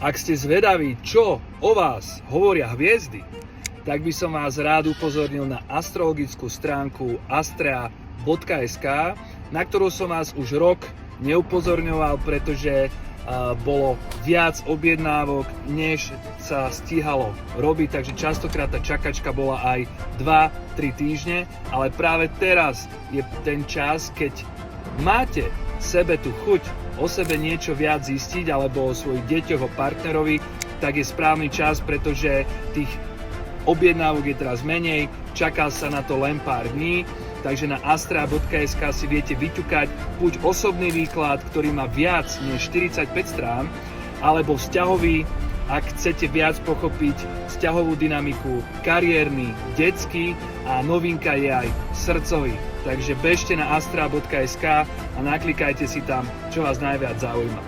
Ak ste zvedaví, čo o vás hovoria hviezdy, tak by som vás rád upozornil na astrologickú stránku astrea.sk, na ktorú som vás už rok neupozorňoval, pretože bolo viac objednávok, než sa stíhalo robiť, takže častokrát tá čakačka bola aj 2-3 týždne, ale práve teraz je ten čas, keď máte sebe tú chuť o sebe niečo viac zistiť alebo o svojich deťoch, o partnerovi, tak je správny čas, pretože tých objednávok je teraz menej, čaká sa na to len pár dní, takže na astrea.sk si viete vyťukať buď osobný výklad, ktorý má viac než 45 strán, alebo vzťahový, ak chcete viac pochopiť vzťahovú dynamiku, kariérny, detský a novinka je aj srdcový. Takže bežte na astrea.sk a naklikajte si tam, čo vás najviac zaujíma.